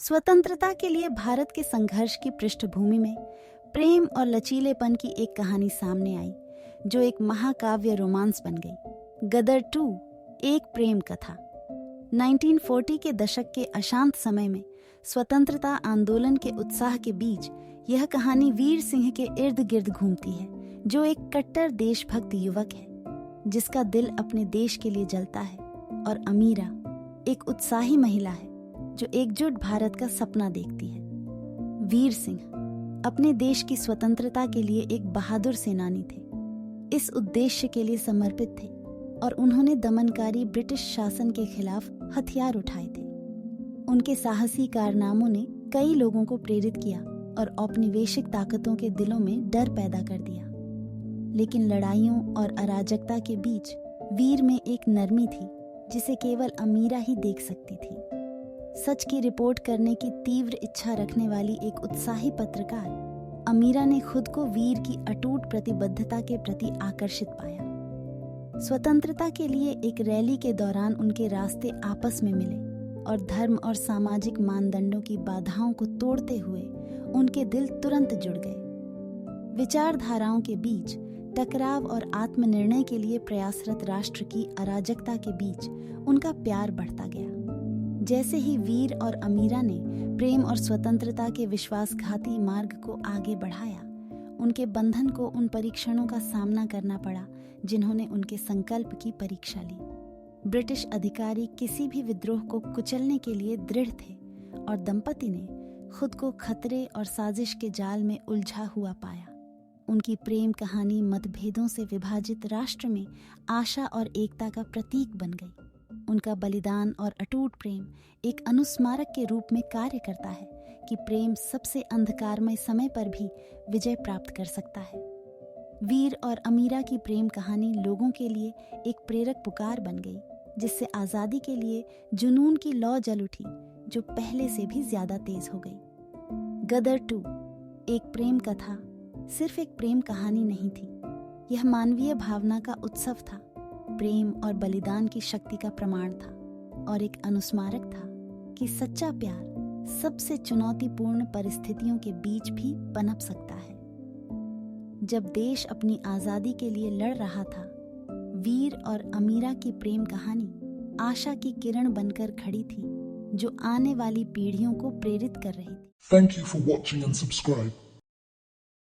स्वतंत्रता के लिए भारत के संघर्ष की पृष्ठभूमि में प्रेम और लचीलेपन की एक कहानी सामने आई जो एक महाकाव्य रोमांस बन गई। गदर 2 एक प्रेम कथा। 1940 के दशक के अशांत समय में स्वतंत्रता आंदोलन के उत्साह के बीच यह कहानी वीर सिंह के इर्द गिर्द घूमती है, जो एक कट्टर देशभक्त युवक है जिसका दिल अपने देश के लिए जलता है, और अमीरा एक उत्साही महिला है जो एकजुट भारत का सपना देखती है। वीर सिंह अपने देश की स्वतंत्रता के लिए एक बहादुर सेनानी थे, इस उद्देश्य के लिए समर्पित थे और उन्होंने दमनकारी ब्रिटिश शासन के खिलाफ हथियार उठाए थे। उनके साहसी कारनामों ने कई लोगों को प्रेरित किया और औपनिवेशिक ताकतों के दिलों में डर पैदा कर दिया। लेकिन लड़ाइयों और अराजकता के बीच वीर में एक नरमी थी जिसे केवल अमीरा ही देख सकती थी। सच की रिपोर्ट करने की तीव्र इच्छा रखने वाली एक उत्साही पत्रकार अमीरा ने खुद को वीर की अटूट प्रतिबद्धता के प्रति आकर्षित पाया। स्वतंत्रता के लिए एक रैली के दौरान उनके रास्ते आपस में मिले और धर्म और सामाजिक मानदंडों की बाधाओं को तोड़ते हुए उनके दिल तुरंत जुड़ गए। विचारधाराओं के बीच टकराव और आत्मनिर्णय के लिए प्रयासरत राष्ट्र की अराजकता के बीच उनका प्यार बढ़ता गया। जैसे ही वीर और अमीरा ने प्रेम और स्वतंत्रता के विश्वासघाती मार्ग को आगे बढ़ाया, उनके बंधन को उन परीक्षणों का सामना करना पड़ा जिन्होंने उनके संकल्प की परीक्षा ली। ब्रिटिश अधिकारी किसी भी विद्रोह को कुचलने के लिए दृढ़ थे और दंपति ने खुद को खतरे और साजिश के जाल में उलझा हुआ पाया। उनकी प्रेम कहानी मतभेदों से विभाजित राष्ट्र में आशा और एकता का प्रतीक बन गई। उनका बलिदान और अटूट प्रेम एक अनुस्मारक के रूप में कार्य करता है कि प्रेम सबसे अंधकारमय समय पर भी विजय प्राप्त कर सकता है। वीर और अमीरा की प्रेम कहानी लोगों के लिए एक प्रेरक पुकार बन गई, जिससे आज़ादी के लिए जुनून की लौ जल उठी जो पहले से भी ज्यादा तेज हो गई। गदर 2 एक प्रेम कथा सिर्फ एक प्रेम कहानी नहीं थी, यह मानवीय भावना का उत्सव था, प्रेम और बलिदान की शक्ति का प्रमाण था और एक अनुस्मारक था कि सच्चा प्यार सबसे चुनौतीपूर्ण परिस्थितियों के बीच भी पनप सकता है। जब देश अपनी आजादी के लिए लड़ रहा था, वीर और अमीरा की प्रेम कहानी आशा की किरण बनकर खड़ी थी जो आने वाली पीढ़ियों को प्रेरित कर रही थी। Thank you for watching and subscribe.